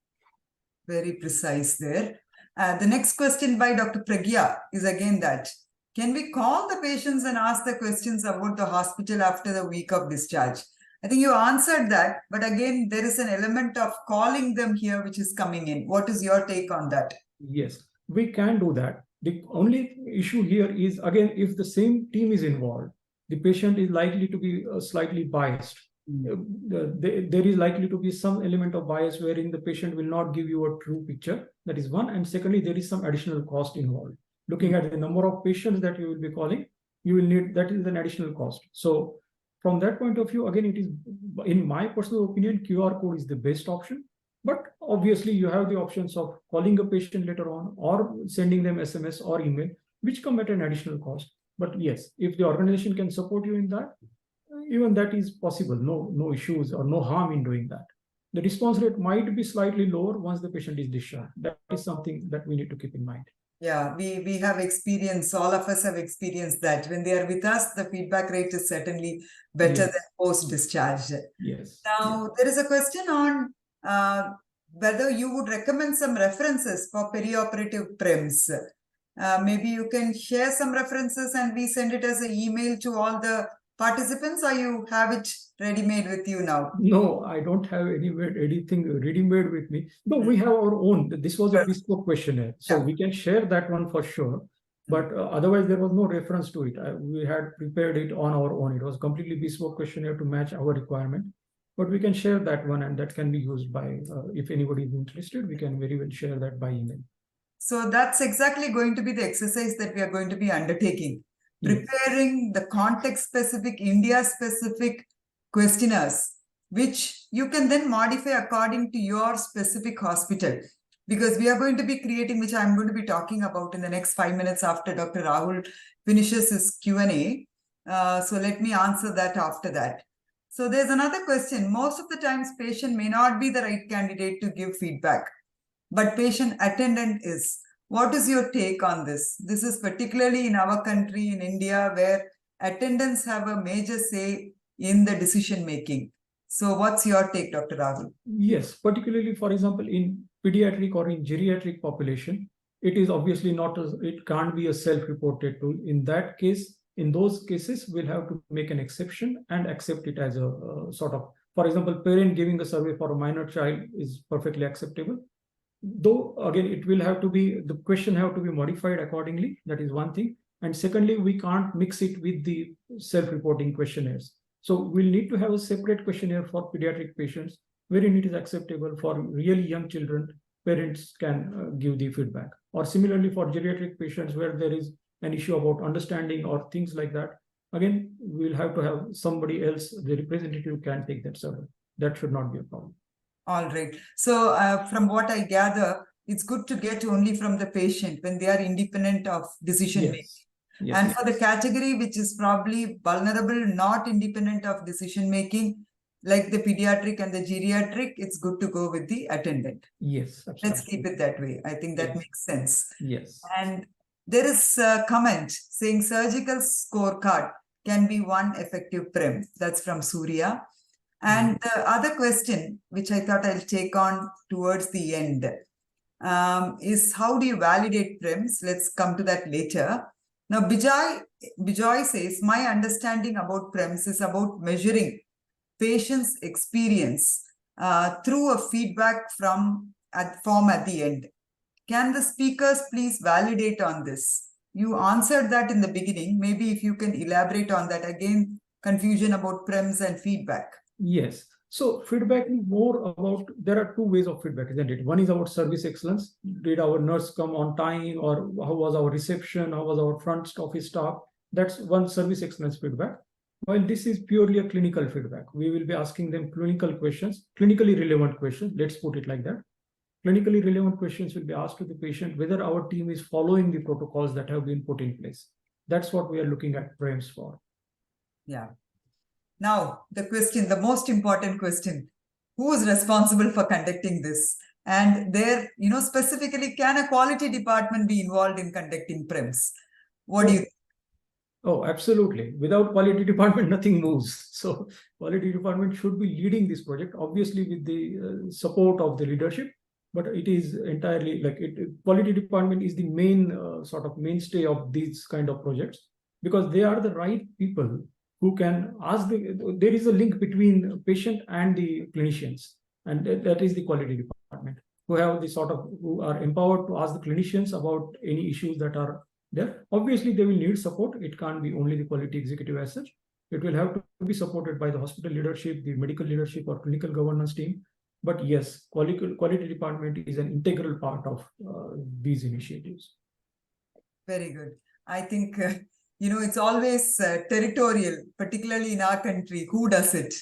Very precise there. The next question by Dr. Pragya is again that, can we call the patients and ask the questions about the hospital after the week of discharge? I think you answered that, but again, there is an element of calling them here which is coming in. What is your take on that? Yes, we can do that. The only issue here is, again, if the same team is involved, the patient is likely to be slightly biased. There is likely to be some element of bias wherein the patient will not give you a true picture. That is one. And secondly, there is some additional cost involved. Looking at the number of patients that you will be calling, you will need, that is an additional cost. So from that point of view, again, it is, in my personal opinion, QR code is the best option. But obviously, you have the options of calling a patient later on, or sending them SMS or email, which come at an additional cost. But yes, if the organization can support you in that, even that is possible. No issues or no harm in doing that. The response rate might be slightly lower once the patient is discharged. That is something that we need to keep in mind. Yeah, we have experienced, all of us have experienced that. When they are with us, the feedback rate is certainly better than post-discharge. Yes. Now, there is a question on whether you would recommend some references for perioperative PREMs. Maybe you can share some references and we send it as an email to all the participants, or you have it ready-made with you now? No, I don't have anything ready-made with me. No, we have our own. This was a bespoke questionnaire, so we can share that one for sure. But otherwise, there was no reference to it. We had prepared it on our own. It was completely bespoke questionnaire to match our requirement. but we can share that one, and that can be used by, if anybody is interested, we can very well share that by email. So that's exactly going to be the exercise that we are going to be undertaking. Yes. Preparing the context-specific, India-specific questionnaires, which you can then modify according to your specific hospital. Because we are going to be creating, which I'm going to be talking about in the next 5 minutes after Dr. Rahul finishes his Q&A. So let me answer that after that. So there's another question. Most of the times, patient may not be the right candidate to give feedback, but patient attendant is. What is your take on this? This is particularly in our country, in India, where attendants have a major say in the decision making. So what's your take, Dr. Rahul? Yes, particularly, for example, in pediatric or in geriatric population, it is obviously not, it can't be a self-reported tool. In that case, in those cases, we'll have to make an exception and accept it as a sort of, for example, parent giving a survey for a minor child is perfectly acceptable. Though again, it will have to be, the question have to be modified accordingly. That is one thing. And secondly, we can't mix it with the self-reporting questionnaires. So we'll need to have a separate questionnaire for pediatric patients, wherein it is acceptable. For really young children, parents can give the feedback. Or similarly for geriatric patients where there is an issue about understanding or things like that, again, we'll have to have somebody else, the representative can take that survey. That should not be a problem. All right. So from what I gather, it's good to get only from the patient when they are independent of decision making. Yes. And for the category which is probably vulnerable, not independent of decision making, like the pediatric and the geriatric, it's good to go with the attendant. Yes, absolutely. Let's keep it that way. I think that makes sense. Yes. And there is a comment saying surgical scorecard can be one effective PREM. That's from Surya. And the other question, which I thought I'll take on towards the end, is how do you validate PREMs? Let's come to that later. Now, Bijoy says, my understanding about PREMs is about measuring patient's experience through a feedback form at the end. Can the speakers please validate on this? You answered that in the beginning. Maybe if you can elaborate on that again, confusion about PREMs and feedback. Yes. So feedback is more about, there are two ways of feedback, isn't it? One is about service excellence. Did our nurse come on time, or how was our reception? How was our front office staff? That's one service excellence feedback. While this is purely a clinical feedback, we will be asking them clinical questions, clinically relevant questions. Let's put it like that. Clinically relevant questions will be asked to the patient whether our team is following the protocols that have been put in place. That's what we are looking at PREMs for. Yeah. Now, the question, the most important question, who is responsible for conducting this? And there, specifically, can a quality department be involved in conducting PREMs? What do you think? Oh, absolutely. Without quality department, nothing moves. So quality department should be leading this project, obviously with the support of the leadership, but it is entirely like quality department is the main sort of mainstay of these kind of projects, because they are the right people who can ask there is a link between patient and the clinicians, and that is the quality department, who have the who are empowered to ask the clinicians about any issues that are there. Obviously, they will need support. It can't be only the quality executive as such. It will have to be supported by the hospital leadership, the medical leadership, or clinical governance team. But yes, quality department is an integral part of these initiatives. Very good. I think it's always territorial, particularly in our country. Who does it?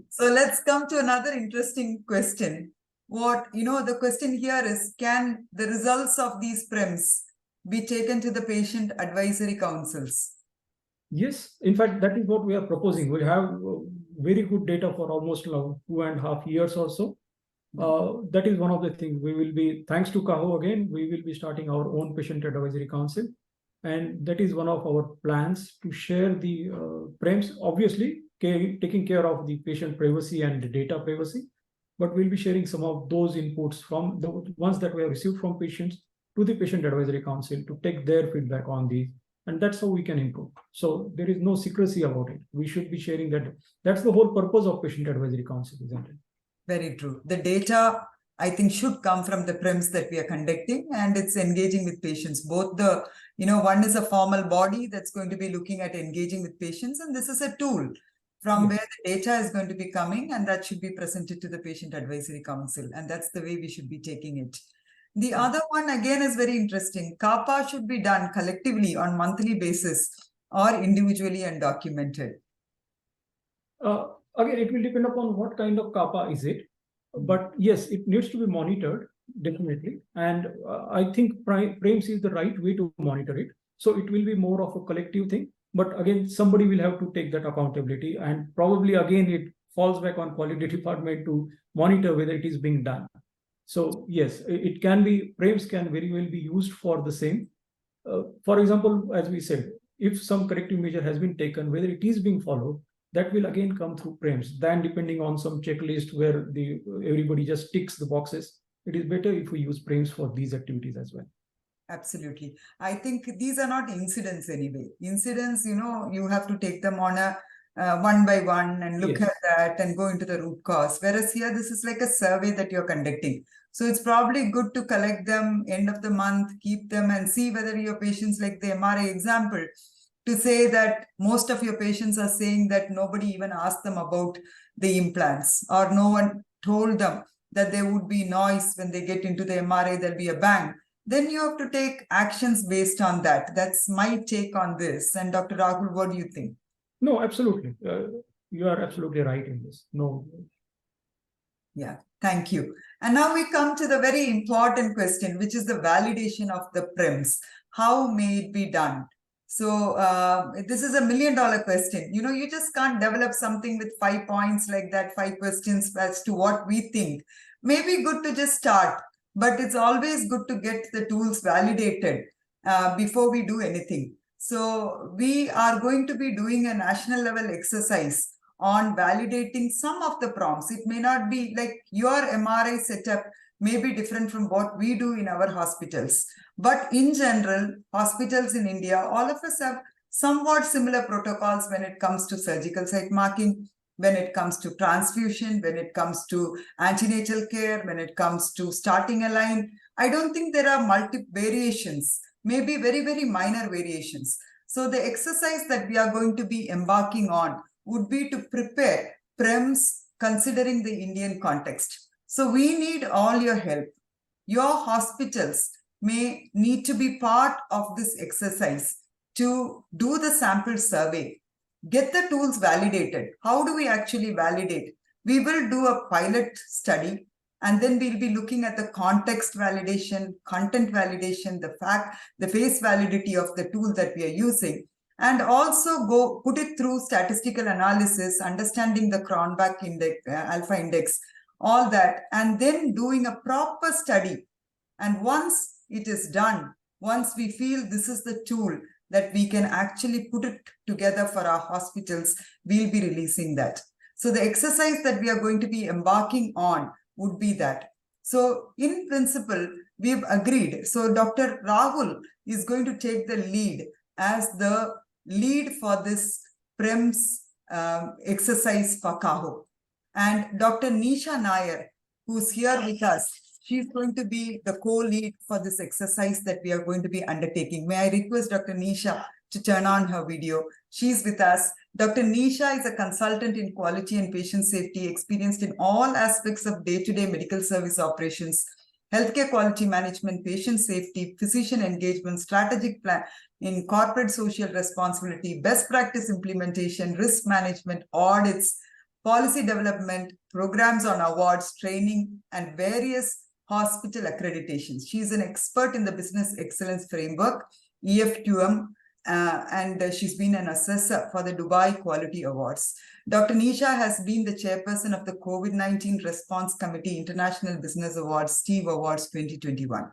So let's come to another interesting question. The question here is, can the results of these PREMs be taken to the patient advisory councils? Yes, in fact, that is what we are proposing. We have very good data for almost 2.5 years or so. That is one of the things we will be, thanks to CAHO again, we will be starting our own patient advisory council. And that is one of our plans to share the PREMs, obviously taking care of the patient privacy and the data privacy. But we'll be sharing some of those inputs from the ones that we have received from patients to the patient advisory council to take their feedback on these. And that's how we can improve. So there is no secrecy about it. We should be sharing that. That's the whole purpose of patient advisory council, isn't it? Very true. The data, I think, should come from the PREMs that we are conducting, and it's engaging with patients. Both one is a formal body that's going to be looking at engaging with patients, and this is a tool from Yes. where the data is going to be coming, and that should be presented to the Patient Advisory Council. And that's the way we should be taking it. The other one again is very interesting. CAPA should be done collectively on monthly basis or individually and documented. Again, it will depend upon what kind of kappa is it. But yes, it needs to be monitored, definitely. And I think PREMS is the right way to monitor it. So it will be more of a collective thing. But again, somebody will have to take that accountability. And probably again, it falls back on quality department to monitor whether it is being done. So yes, it can be, PREMS can very well be used for the same. For example, as we said, if some corrective measure has been taken, whether it is being followed, that will again come through PREMS. Then depending on some checklist where everybody just ticks the boxes, it is better if we use PREMS for these activities as well. Absolutely. I think these are not incidents anyway. Incidents, you have to take them on a one by one and look Yes. at that and go into the root cause. Whereas here, this is like a survey that you're conducting. So it's probably good to collect them end of the month, keep them and see whether your patients, like the MRI example, to say that most of your patients are saying that nobody even asked them about the implants, or no one told them that there would be noise when they get into the MRI, there'll be a bang. Then you have to take actions based on that. That's my take on this. And Dr. Rakul, what do you think? No, absolutely. You are absolutely right in this. No. Yeah, thank you. And now we come to the very important question, which is the validation of the PREMS. How may it be done? So this is $1 million question. You just can't develop something with 5 points like that, 5 questions as to what we think. Maybe good to just start, but it's always good to get the tools validated before we do anything. So we are going to be doing a national level exercise on validating some of the prompts. It may not be like your MRI setup may be different from what we do in our hospitals. But in general, hospitals in India, all of us have somewhat similar protocols when it comes to surgical site marking, when it comes to transfusion, when it comes to antenatal care, when it comes to starting a line. I don't think there are multiple variations, maybe very, very minor variations. So the exercise that we are going to be embarking on would be to prepare PREMS considering the Indian context. So we need all your help. Your hospitals may need to be part of this exercise to do the sample survey. Get the tools validated. How do we actually validate? We will do a pilot study, and then we'll be looking at the context validation, content validation, the face validity of the tool that we are using, and also go put it through statistical analysis, understanding the Cronbach index, alpha index, all that, and then doing a proper study. And once it is done, once we feel this is the tool that we can actually put it together for our hospitals, we'll be releasing that. So the exercise that we are going to be embarking on would be that. So in principle, we've agreed. So Dr. Rahul is going to take the lead as the lead for this PREMS exercise for CAHO. And Dr. Nisha Nair, who's here with us, she's going to be the co-lead for this exercise that we are going to be undertaking. May I request Dr. Nisha to turn on her video? She's with us. Dr. Nisha is a consultant in quality and patient safety, experienced in all aspects of day-to-day medical service operations, healthcare quality management, patient safety, physician engagement, strategic plan in corporate social responsibility, best practice implementation, risk management, audits, policy development, programs on awards, training, and various hospital accreditations. She is an expert in the Business Excellence Framework, EFQM, and she's been an assessor for the Dubai Quality Awards. Dr. Nisha has been the chairperson of the COVID-19 Response Committee International Business Awards, Steve Awards 2021.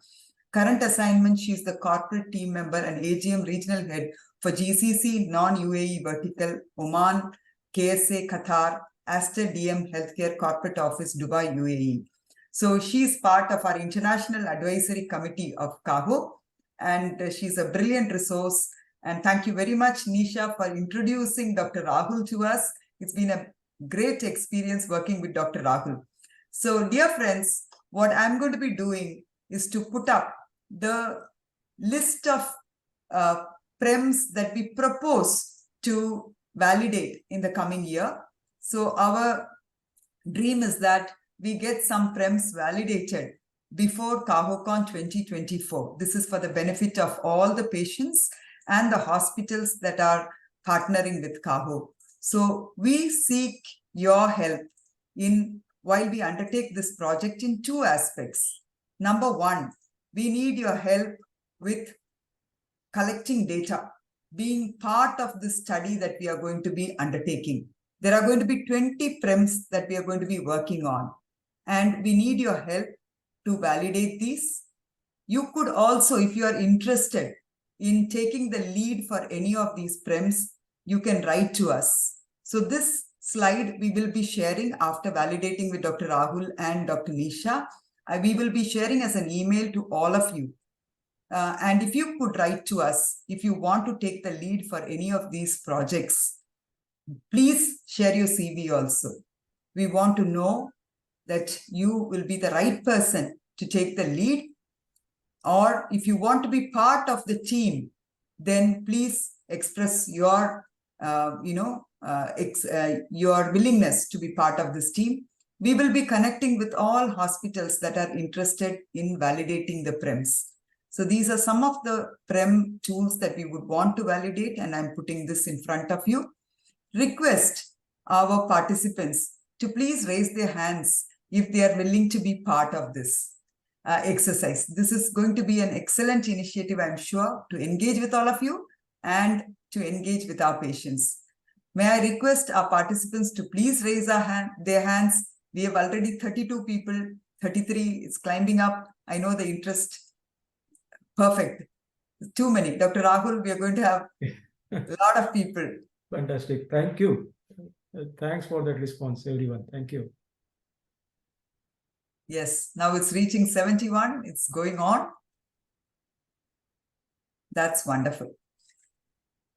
Current assignment, she's the corporate team member and AGM regional head for GCC, non-UAE vertical, Oman, KSA, Qatar, Aster DM Healthcare Corporate Office, Dubai, UAE. So she's part of our International Advisory Committee of CAHO, and she's a brilliant resource. And thank you very much, Nisha, for introducing Dr. Rahul to us. It's been a great experience working with Dr. Rahul. So dear friends, what I'm going to be doing is to put up the list of PREMs that we propose to validate in the coming year. So our dream is that we get some PREMs validated before KahoCon 2024. This is for the benefit of all the patients and the hospitals that are partnering with Kaho. So we seek your help while we undertake this project in two aspects. Number one, we need your help with collecting data, being part of the study that we are going to be undertaking. There are going to be 20 PREMs that we are going to be working on, and we need your help to validate these. You could also, if you are interested in taking the lead for any of these PREMs, you can write to us. So this slide we will be sharing after validating with Dr. Rahul and Dr. Nisha. We will be sharing as an email to all of you. And if you could write to us, if you want to take the lead for any of these projects, please share your CV also. We want to know that you will be the right person to take the lead. Or if you want to be part of the team, then please express your, your willingness to be part of this team. We will be connecting with all hospitals that are interested in validating the PREMs. So these are some of the PREM tools that we would want to validate, and I'm putting this in front of you. Request our participants to please raise their hands if they are willing to be part of this exercise. This is going to be an excellent initiative, I'm sure, to engage with all of you and to engage with our patients. May I request our participants to please raise their hands. We have already 32 people, 33 is climbing up. I know the interest. Perfect. Too many. Dr. Rahul, we are going to have a lot of people. Fantastic. Thank you. Thanks for that response, everyone. Thank you. Yes, now it's reaching 71. It's going on. That's wonderful.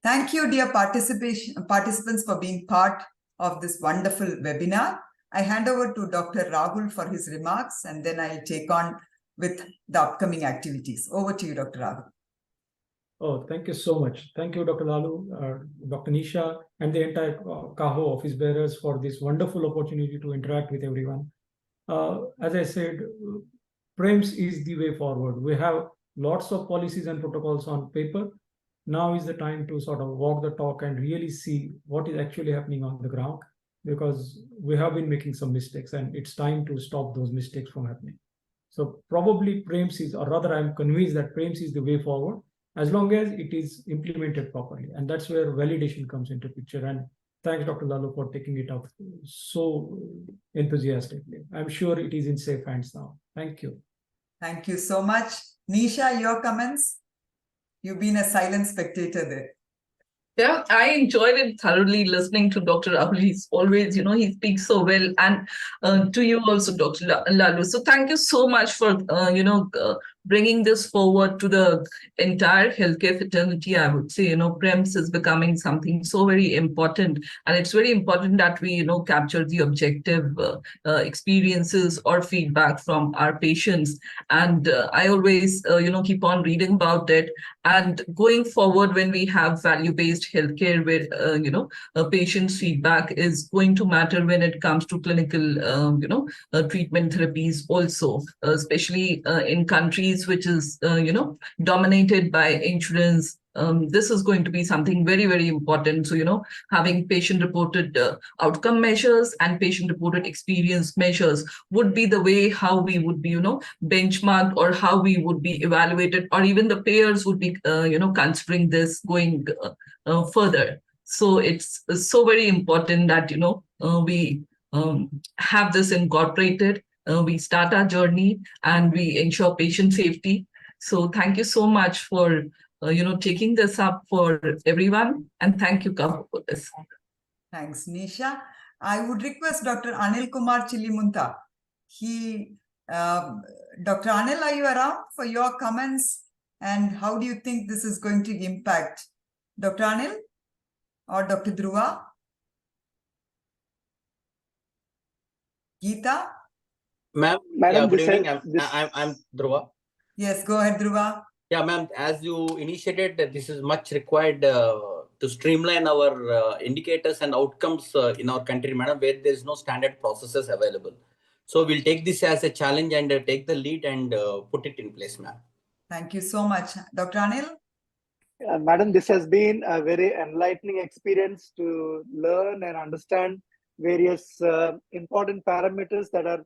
Thank you, dear participants, for being part of this wonderful webinar. I hand over to Dr. Rakul for his remarks, and then I'll take on with the upcoming activities. Over to you, Dr. Rakul. Oh, thank you so much. Thank you, Dr. Lallu, Dr. Nisha, and the entire Kaho office bearers for this wonderful opportunity to interact with everyone. As I said, PREMS is the way forward. We have lots of policies and protocols on paper. Now is the time to sort of walk the talk and really see what is actually happening on the ground, because we have been making some mistakes and it's time to stop those mistakes from happening. So probably PREMS is, or rather I'm convinced that PREMS is the way forward as long as it is implemented properly. And that's where validation comes into picture. And thanks, Dr. Lallu, for taking it up so enthusiastically. I'm sure it is in safe hands now. Thank you. Thank you so much. Nisha, your comments? You've been a silent spectator there. Yeah, I enjoyed it thoroughly listening to Dr. Rahul. He's always, he speaks so well. And to you also, Dr. Lallu. So thank you so much for, bringing this forward to the entire healthcare fraternity. I would say, PREMS is becoming something so very important. And it's very important that we, capture the objective experiences or feedback from our patients. And I always, keep on reading about it. And going forward, when we have value-based healthcare, where patient's feedback is going to matter when it comes to clinical, treatment therapies also, especially in countries which is, dominated by insurance. This is going to be something very, very important. So, having patient-reported outcome measures and patient-reported experience measures would be the way how we would be, benchmarked, or how we would be evaluated, or even the payers would be, considering this going further. So it's so very important that, we have this incorporated. We start our journey and we ensure patient safety. So thank you so much for taking this up for everyone. And thank you, Kaho, for this. Thanks, Nisha. I would request Dr. Anil Kumar Chilimunta. Dr. Anil, are you around for your comments? And how do you think this is going to impact? Dr. Anil or Dr. Dhruva? Geeta? Ma'am, Madam, good evening. I'm Dhruva. Yes, go ahead, Dhruva. Yeah, ma'am, as you initiated, this is much required to streamline our indicators and outcomes in our country, madam, where there is no standard processes available. So we'll take this as a challenge and take the lead and put it in place, ma'am. Thank you so much. Dr. Anil? Madam, this has been a very enlightening experience to learn and understand various important parameters that are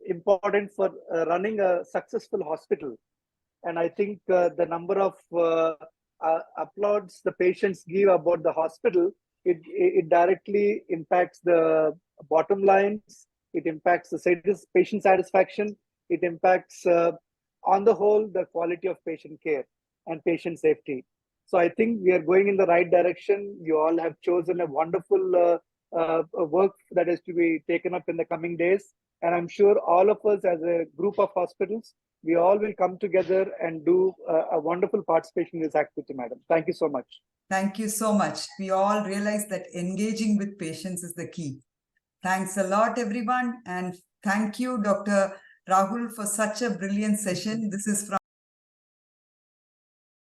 important for running a successful hospital. And I think the number of applauds the patients give about the hospital, it directly impacts the bottom lines, it impacts the patient satisfaction, it impacts on the whole the quality of patient care and patient safety. So I think we are going in the right direction. You all have chosen a wonderful work that is to be taken up in the coming days. And I'm sure all of us as a group of hospitals, we all will come together and do a wonderful participation in this activity, madam. Thank you so much. Thank you so much. We all realize that engaging with patients is the key. Thanks a lot, everyone. And thank you, Dr. Rahul, for such a brilliant session. This is from